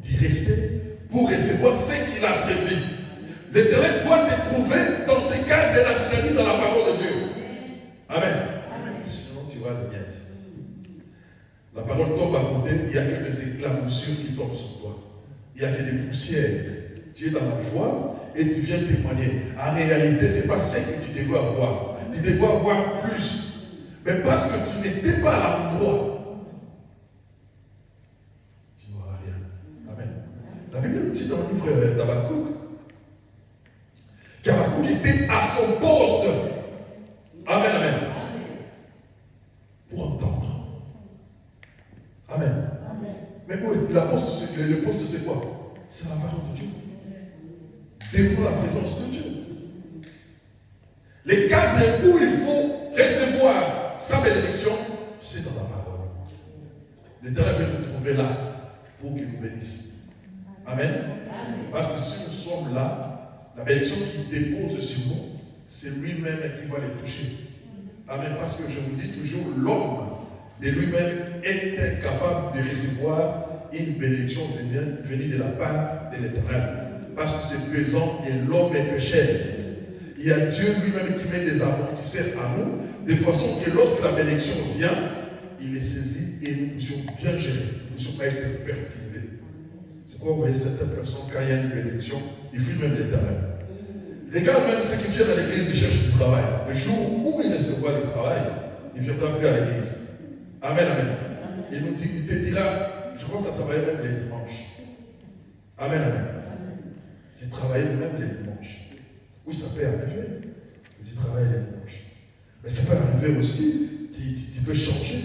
d'y rester pour recevoir ce qu'il a prévu. L'Éternel doit te trouver dans ce cadre-là, c'est-à-dire dans la parole de Dieu. Amen. Sinon, tu vas le miettes. La parole tombe à côté, il n'y a que des éclaboussures qui tombent sur toi. Il n'y a que des poussières. Tu es dans la joie et tu viens témoigner. En réalité, ce n'est pas ce que tu devais avoir. Tu devais avoir plus. Mais parce que tu n'étais pas à l'endroit, tu n'auras rien. Amen. La Bible dit dans le livre d'Habakkuk qu'Habakkuk était à son poste. Amen, amen. Pour entendre. Amen. Mais oui, le poste c'est quoi? C'est la parole de Dieu. Devant la présence de Dieu. Les cadres où il faut recevoir sa bénédiction, c'est dans la parole. L'Éternel veut nous trouver là pour qu'il nous bénisse. Amen. Parce que si nous sommes là, la bénédiction qu'il dépose sur nous, c'est lui-même qui va les toucher. Amen. Parce que je vous dis toujours, l'homme de lui-même est incapable de recevoir une bénédiction venue de la part de l'Éternel. Parce que c'est pesant et l'homme est pécheur. Il y a Dieu lui-même qui met des amortisseurs à nous, de façon que lorsque la bénédiction vient, il les saisit et nous puissions bien gérer. Nous ne puissions pas être perturbés. C'est pourquoi vous voyez certaines personnes, quand il y a une bénédiction, ils fuient même l'Éternel. Regarde même ceux qui viennent à l'église, ils cherchent du travail. Le jour où ils recevront du travail, ils ne viendront plus à l'église. Amen, amen. Il te dira, je commence à travailler même les dimanches. Amen, amen. J'ai travaillé même les dimanches. Oui, ça peut arriver que tu travailles les dimanches. Mais ça peut arriver aussi, tu peux changer.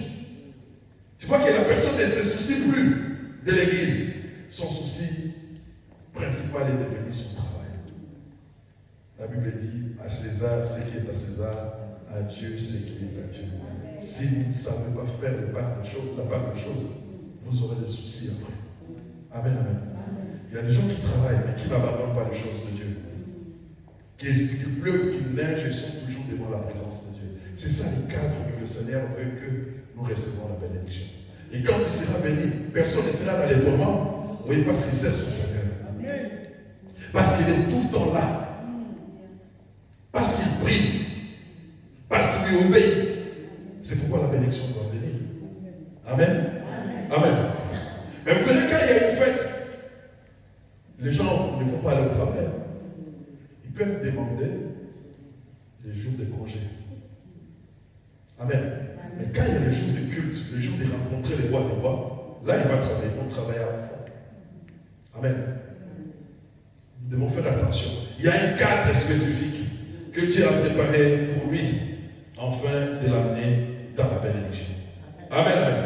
Tu vois que la personne ne se soucie plus de l'église. Son souci principal est de venir son travail. La Bible dit à César ce qui est à César, à Dieu ce qui est à Dieu. Si vous ne savez pas faire la part de choses, vous aurez des soucis après. Amen, amen. Il y a des gens qui travaillent mais qui n'abandonnent pas les choses de Dieu. Qu'il pleuve, qu'il neige, ils sont toujours devant la présence de Dieu. C'est ça le cadre que le Seigneur veut que nous recevons la bénédiction. Et quand il sera béni, personne ne sera dans les tourments. Oui, parce qu'il sait son Seigneur. Parce qu'il est tout le temps là. Parce qu'il prie. Parce qu'il lui obéit. C'est pourquoi la bénédiction doit venir. Amen. Amen. Mais vous verrez, quand il y a une fête, les gens ne vont pas aller au travail. Ils peuvent demander les jours de congé. Amen. Mais quand il y a les jours de culte, les jours de rencontrer les rois des rois, là, ils vont travailler à fond. Amen. Nous devons faire attention. Il y a un cadre spécifique. que Dieu a préparé pour lui, afin de l'amener dans la bénédiction. Amen, amen.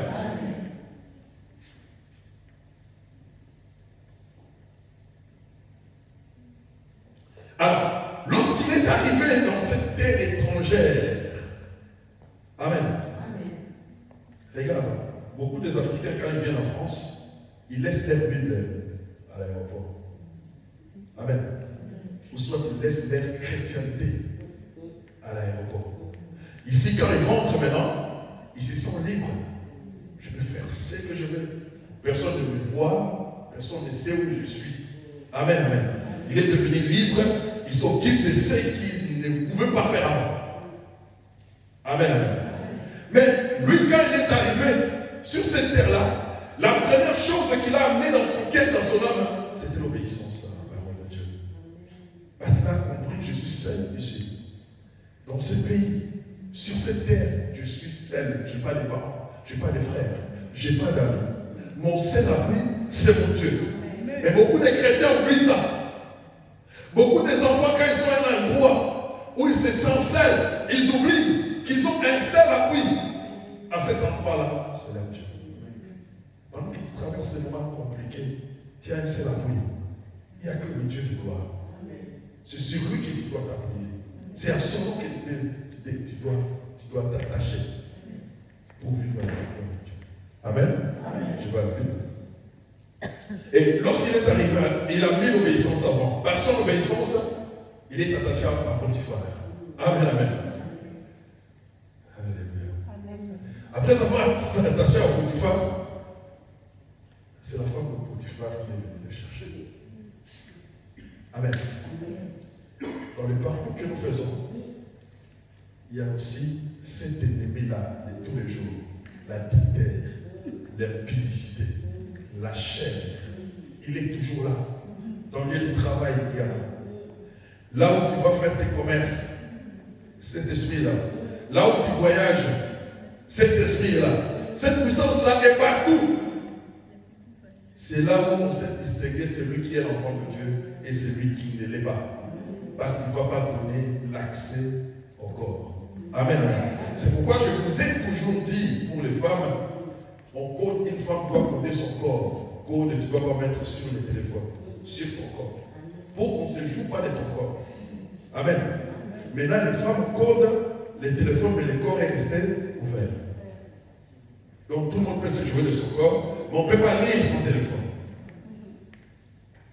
Alors, lorsqu'il est arrivé dans cette terre étrangère, amen. Regarde, beaucoup des Africains, quand ils viennent en France, ils laissent leur Bible à l'aéroport. Amen. Ou soit ils laissent leur chrétienté à l'aéroport. Ici, quand ils rentrent maintenant, ils se sentent libres. Je peux faire ce que je veux. Personne ne me voit, personne ne sait où je suis. Amen, amen. Il est devenu libre, il s'occupe de ce qu'il ne pouvait pas faire avant. Amen, amen. Mais lui, quand il est arrivé sur cette terre-là, la première chose qu'il a amenée dans son cœur, dans son âme, c'était l'obéissance à la parole de Dieu. Parce qu'il a compris, je suis seul ici. Dans ce pays, sur cette terre, je suis seul. Je n'ai pas de parents, je n'ai pas de frères, je n'ai pas d'amis. Mon seul ami, c'est mon Dieu. Mais beaucoup de chrétiens oublient ça. Beaucoup des enfants, quand ils sont à un endroit où ils se sentent seuls, ils oublient qu'ils ont un seul appui. À cet endroit-là, c'est là Dieu. Pendant que tu traverses des moments compliqués, tu as un seul appui. Il n'y a que le Dieu de gloire. C'est sur lui que tu dois t'appuyer. C'est à son nom que tu dois t'attacher pour vivre la gloire de Dieu. Amen. Je vais vite. Et lorsqu'il est arrivé, il a mis l'obéissance avant. Par son obéissance, il est attaché à Potiphar. Amen, amen. Alléluia. Après avoir été attaché à Potiphar, c'est la femme de Potiphar qui est venue le chercher. Amen. Dans le parcours que nous faisons, il y a aussi cet ennemi-là de tous les jours, l'adultère, l'impudicité, la chair. Il est toujours là. Dans le lieu de travail, il y a là. Là où tu vas faire tes commerces, cet esprit-là. Là où tu voyages, cet esprit-là. Cette puissance-là est partout. C'est là où on sait distinguer celui qui est l'enfant de Dieu et celui qui ne l'est pas. Parce qu'il ne va pas donner l'accès au corps. Amen. C'est pourquoi je vous ai toujours dit pour les femmes, une femme doit coder son corps. Code, tu ne dois pas mettre sur le téléphone, sur ton corps. Pour qu'on ne se joue pas de ton corps. Amen. Maintenant, les femmes codent les téléphones, mais le corps est resté ouvert. Donc tout le monde peut se jouer de son corps, mais on ne peut pas lire son téléphone.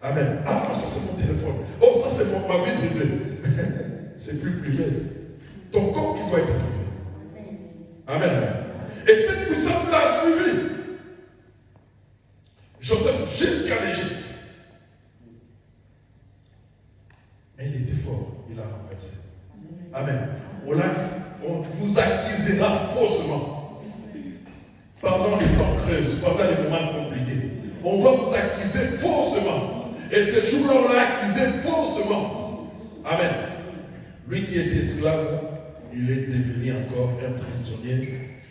Amen. Ah, ça c'est mon téléphone. Oh, ça c'est ma vie privée. C'est plus privé. Ton corps qui doit être privé. Amen. Et cette puissance-là a suivi Joseph jusqu'à l'Égypte. Mais il était fort, il a renversé. Amen. On vous acquisera faussement. Pendant les temps creux, pendant les moments compliqués. On va vous acquiser faussement. Et ce jour-là, on l'a acquisé faussement. Amen. Lui qui était esclave, il est devenu encore un prisonnier.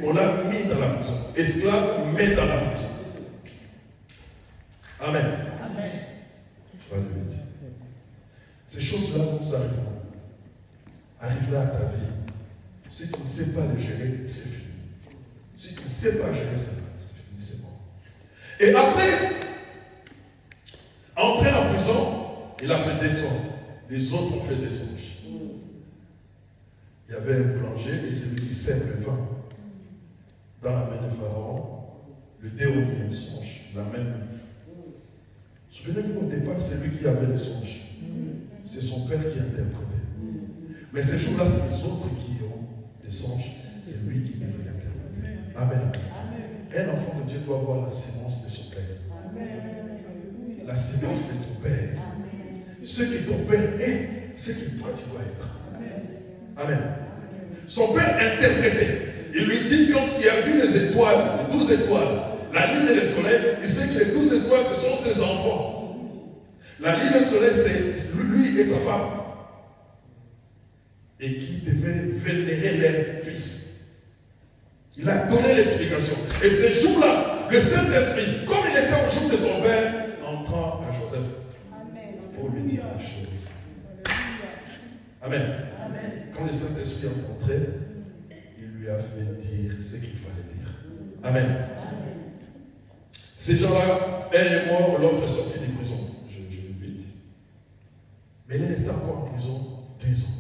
On l'a mis dans la prison. Esclave, mais dans la prison. Amen. Amen. Je vais le dire. Ces choses-là nous arriveront. Arriveront à ta vie. Si tu ne sais pas les gérer, c'est fini. Si tu ne sais pas gérer ça, c'est fini, c'est bon. Et après, entré en prison, il a fait des songes. Les autres ont fait des songes. Il y avait un boulanger et c'est lui qui sème le vin. Dans la main de Pharaon, le déroulé un songe, la même main. Souvenez-vous, au départ, c'est lui qui avait les songes. C'est son père qui interprétait. Mais ces jours-là, c'est les autres qui ont des songes. C'est lui qui devait interpréter. Amen. Un enfant de Dieu doit avoir la sémence de son père. La sémence de ton père. Ce que ton père est, ce que toi tu dois être. Amen. Son père interprétait. Il lui dit quand il a vu les étoiles, les 12 étoiles, la lune et le soleil, il sait que les 12 étoiles, ce sont ses enfants. La lune et le soleil, c'est lui et sa femme. Et qui devaient vénérer leur fils. Il a donné l'explication. Et ce jour-là, le Saint-Esprit, comme il était au jour de son père, entra à Joseph pour lui dire la chose. Amen. Quand le Saint-Esprit est rentré, il lui a fait dire ce qu'il fallait dire. Amen. Ces gens-là, un est mort, l'autre est sorti de prison. Je vais vite. Mais il est resté encore en prison 2 ans.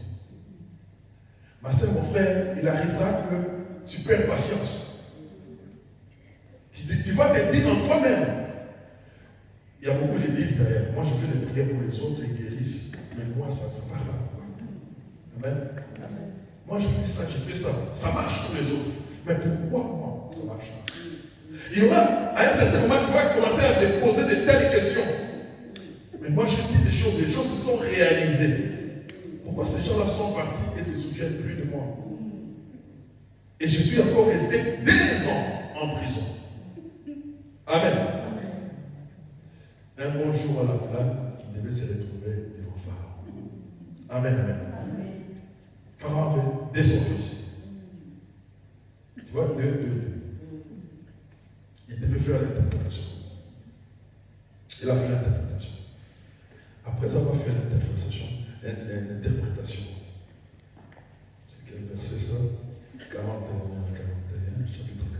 Ma soeur, mon frère, il arrivera que tu perds patience. Tu vas te dire en toi-même. Il y a beaucoup qui disent d'ailleurs, moi je fais des prières pour les autres, ils guérissent, mais moi ça ne marche pas. Amen. Moi je fais ça, ça marche pour les autres. Mais pourquoi moi ça marche pas? Il y aura, à un certain moment, tu vas commencer à te poser de telles questions. Mais moi je dis des choses, les choses se sont réalisées. Pourquoi ces gens-là sont partis et ne se souviennent plus de moi? Et je suis encore resté 2 ans en prison. Amen. Un bon jour à la plaine, il devait se retrouver devant Pharaon. Amen, amen. Pharaon avait descendu aussi. Tu vois, 2. Il devait faire l'interprétation. Il a fait l'interprétation. Après avoir fait l'interprétation, c'est quel verset ça? 41, chapitre 41.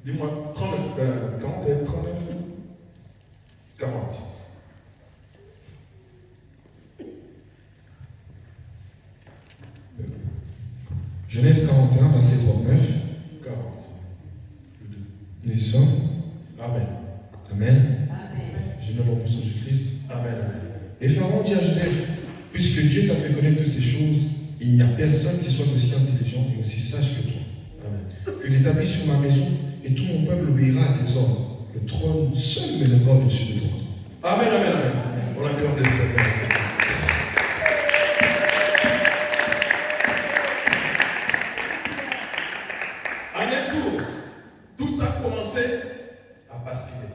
Dis-moi, 39, 41, 39, 40. Genèse 41, verset 39. 40. Nous y sommes. Amen. Amen. Amen. Je mets mon sang de Christ. Amen, amen. Et Pharaon dit à Joseph, puisque Dieu t'a fait connaître toutes ces choses, il n'y a personne qui soit aussi intelligent et aussi sage que toi. Amen. Que tu établis sur ma maison et tout mon peuple obéira à tes ordres. Le trône seul m'élèvera au-dessus de toi. Amen, amen, amen. On acclame le Seigneur. En un jour, tout a commencé à basculer.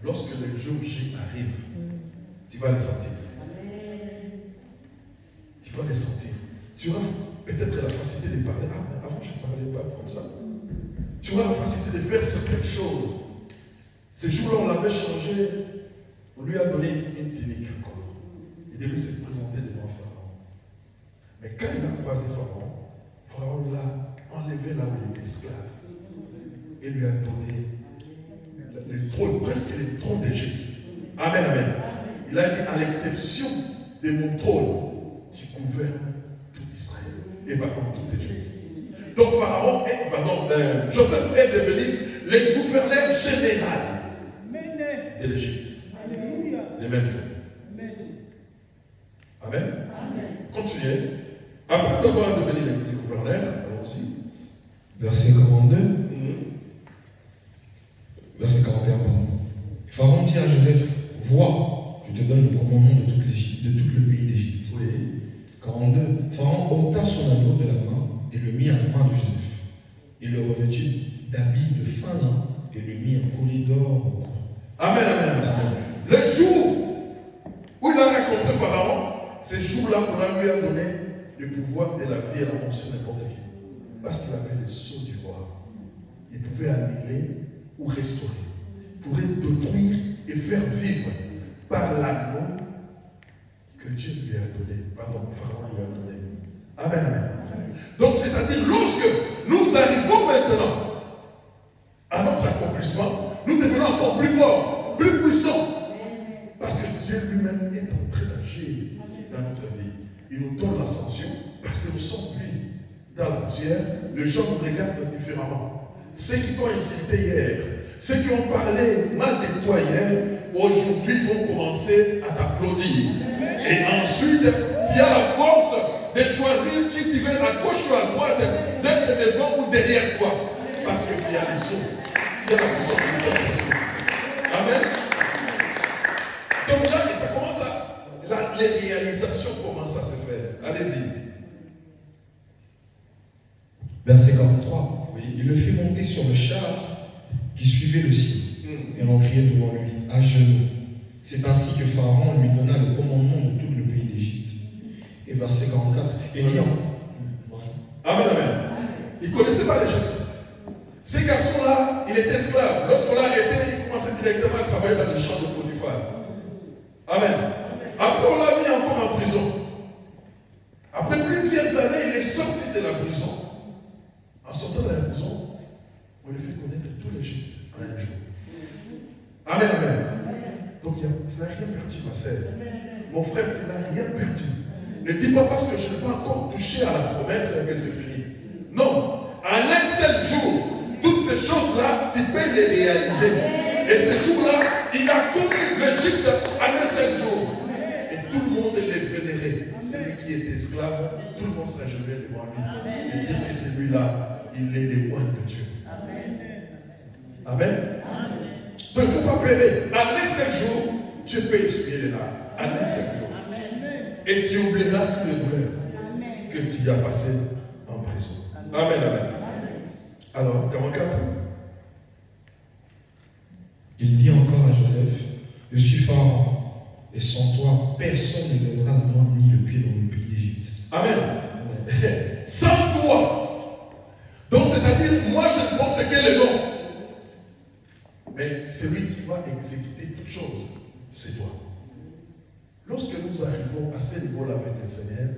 Lorsque le jour J arrive, tu vas le sentir. Tu vas le sentir. Tu auras peut-être la facilité de parler. Ah, mais avant, je ne parlais pas comme ça. Tu auras la facilité de faire certaines choses. Ce jour-là, on l'avait changé. On lui a donné une tunique encore. Il devait se présenter devant Pharaon. Mais quand il a croisé Pharaon, Pharaon l'a enlevé là où il était esclave. Et lui a donné le trône, presque le trône d'Égypte. Amen, amen. Il a dit, à l'exception de mon trône, tu gouvernes tout Israël et pardon, tout Égypte. Donc Joseph est devenu le gouverneur général de l'Égypte. Les mêmes jours. Amen. Continuez. Après avoir devenu le gouverneur, allons-y. Verset 42. Verset 41, pardon. Pharaon dit à Joseph, vois, je te donne le commandement de tout le pays d'Égypte. Oui. 42. Pharaon ôta son anneau de la main et le mit à la main de Joseph. Il le revêtit d'habits de fin lin et lui mit un collier d'or au cou. Amen, amen, amen. Le jour où il a rencontré Pharaon, ce jour-là, on lui a donné le pouvoir de la vie et la mort sur n'importe qui. Parce qu'il avait le sceau du roi. Il pouvait annuler ou restaurer. Il pouvait détruire et faire vivre par l'anneau que Dieu lui a donné. Pardon, Pharaon lui a donné. Amen, amen. Donc, c'est-à-dire, lorsque nous arrivons maintenant à notre accomplissement, nous devenons encore plus forts, plus puissants. Parce que Dieu lui-même est en train d'agir dans notre vie. Il nous donne l'ascension parce que nous sommes lui dans la poussière. Les gens nous regardent différemment. Ceux qui t'ont insulté hier, ceux qui ont parlé mal de toi hier, aujourd'hui vont commencer à t'applaudir. Et ensuite, tu as la force de choisir qui tu veux à gauche ou à droite, d'être devant ou derrière toi. Parce que tu as les sons. Tu as la puissance de Saint-Esprit. Amen. Donc là, ça commence à. Les réalisations commencent à se faire. Allez-y. Verset 43. Oui. Il le fit monter sur le char qui suivait le sien. Et l'on criait devant lui, à genoux. C'est ainsi que Pharaon lui donna le commandement de tout le pays d'Égypte. Et verset 44. Et dit Amen, amen. Il ne connaissait pas l'Égypte. Ces garçons-là, il était esclave. Lorsqu'on l'a arrêté, il commencé directement à travailler dans le champ de Potiphar. Amen. Après, on l'a mis encore en prison. Après plusieurs années, il est sorti de la prison. En sortant de la prison, on lui fait connaître tout l'Égypte en un jour. Amen, amen. Donc, tu n'as rien perdu, ma sœur. Mon frère, tu n'as rien perdu. Ne dis pas parce que je n'ai pas encore touché à la promesse que c'est fini. Non. En un seul jour, toutes ces choses-là, tu peux les réaliser. Et ce jour-là, il a connu l'Égypte en un seul jour. Et tout le monde les vénérait. Celui qui est esclave, tout le monde s'agenouillait devant lui. Et dit que celui-là, il est le roi de Dieu. Amen. Donc il ne faut pas pleurer. En un seul jour, tu peux essuyer les larmes. En un seul jour. Et tu oublieras tous les douleurs que tu as passées en prison. Amen, amen. Alors, comment 4? Il dit encore à Joseph, je suis fort, et sans toi, personne ne lèvera la main ni le pied dans le pays d'Égypte. Amen. Sans toi. Donc, c'est-à-dire, moi, je ne porte que le nom. Mais celui qui va exécuter toutes choses, c'est toi. Lorsque nous arrivons à ce niveau-là avec le Seigneur,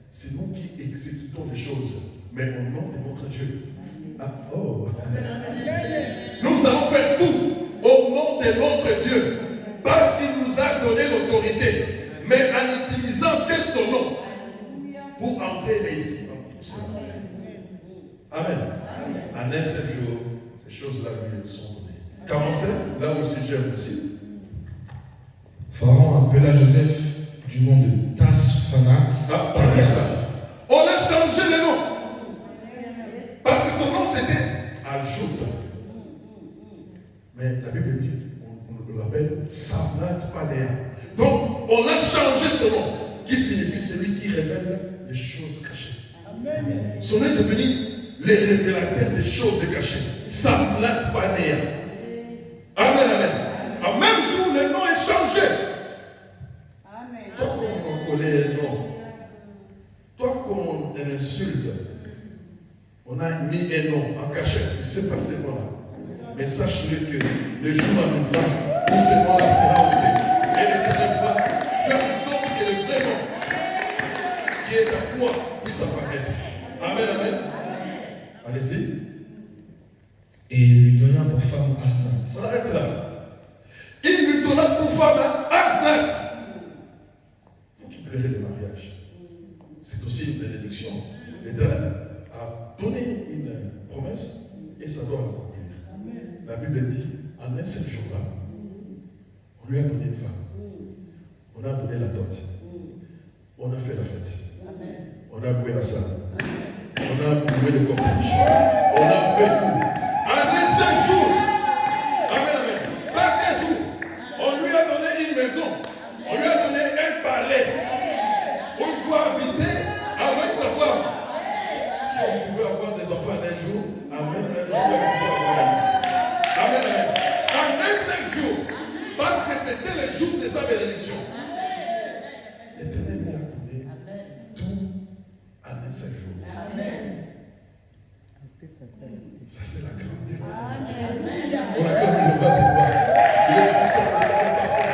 c'est nous qui exécutons les choses, mais au nom de notre Dieu. Ah, oh. Nous allons faire tout au nom de notre Dieu, parce qu'il nous a donné l'autorité, mais en utilisant que son nom pour entrer ici dans tout cela. Amen. En un seul jour, ces choses-là lui sont données. 47, là aussi j'aime aussi. Pharaon appela Joseph du nom de Tasfanat. On a changé le nom. Parce que son nom c'était Ajoute. Mais la Bible dit, on l'appelle Savnat Panea. Donc on a changé son nom, qui signifie celui qui révèle les choses cachées. Amen. Son nom est devenu le révélateur des choses cachées. Savnat Panea. Amen, amen. En même jour, le nom est changé. Amen. Toi, comme on connaît le nom, toi, comme on insulte, on a mis un nom en cachette, tu sais pas ce nom-là. Mais sache-le que le jour arrivera où ce nom-là sera ôté. Et l'Éternel va faire en sorte que le vrai nom qui est à toi puisse apparaître. Amen, amen. Allez-y. Et il lui donna pour femme Asnath. On arrête là. Il lui donna pour femme Asnath. Vous qui pleurez le mariage, c'est aussi une bénédiction. L'Éternel a donné une promesse et ça doit l'accomplir. La Bible dit, en un seul jour-là, on lui a donné une femme. On a donné la dot. On a fait la fête. On a loué la salle. On a loué le cortège. On a fait tout. En un seul jour. Amen, amen. Pas qu'un jour. On lui a donné une maison. On lui a donné un palais. Où il doit habiter avec sa femme. Si on pouvait avoir des enfants en un jour, amen, un jour, on pouvait avoir un jour. Amen, amen. En un seul jour. Parce que c'était le jour de sa bénédiction. L'Éternel lui a donné tout en un seul jour. Amen. Ça, c'est la grandeur. Amen. On acclame le bas de gloire. Il est puissant, le Seigneur parfait.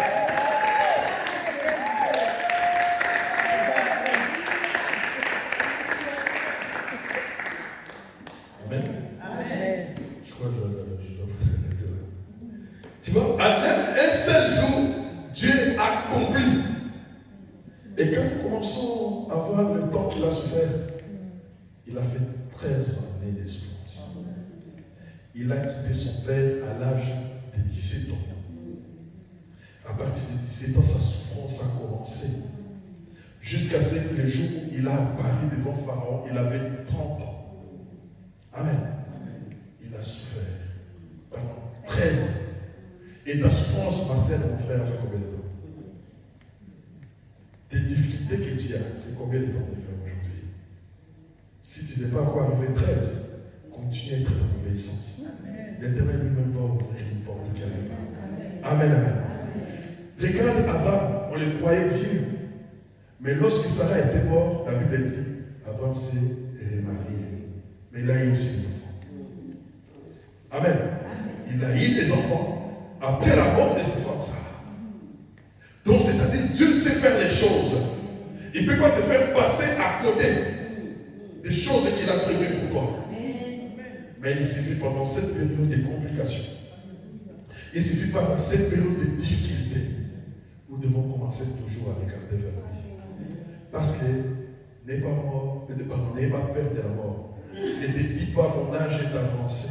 Amen. Amen. Je crois que je dois presque arrêter là. Tu vois, en un seul jour, Dieu accomplit. Et quand nous commençons à voir le temps qu'il a souffert, il a fait 13 années de souffrance. Il a quitté son père à l'âge de 17 ans. À partir de 17 ans, sa souffrance a commencé. Jusqu'à ce que le jour où il a apparu devant Pharaon, il avait 30 ans. Amen. Il a souffert pendant 13 ans. Et ta souffrance, ma sœur, mon frère, a fait combien de temps? Tes difficultés que tu as, c'est combien de temps déjà aujourd'hui? Si tu n'es pas encore arrivé 13, continue à être dans l'obéissance. L'Éternel lui-même va ouvrir une porte quelque part. Amen, amen. Regarde Abraham, on le croyait vieux. Mais lorsque Sarah était morte, la Bible dit, Abraham s'est marié. Mais il a eu aussi des enfants. Amen. Il a eu des enfants, après la mort de ces femmes. Donc, c'est-à-dire, Dieu sait faire les choses. Il ne peut pas te faire passer à côté des choses qu'il a prévues pour toi. Mais il suffit pendant cette période de complications, il suffit pendant cette période de difficultés, nous devons commencer toujours à regarder vers lui. Parce que n'aie pas mort, n'aie pas peur de la mort. Ne te dis pas mon âge est avancé.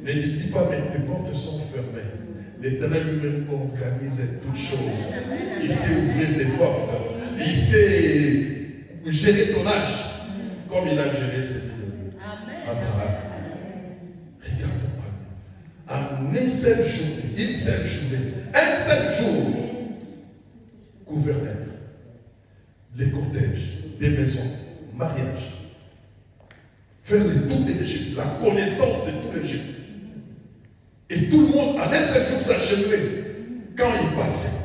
Ne te dis pas mes portes sont fermées. L'Éternel lui-même organise toutes choses. Il sait ouvrir des portes. Il sait gérer ton âge comme il a géré celui d'Abraham. Regarde-moi. En une seule journée, un seul jour, gouverneur, les cortèges, des maisons, mariage, faire le tour de l'Égypte, la connaissance de tout l'Égypte. Et tout le monde, en un seul jour, s'agenouillait quand il passait.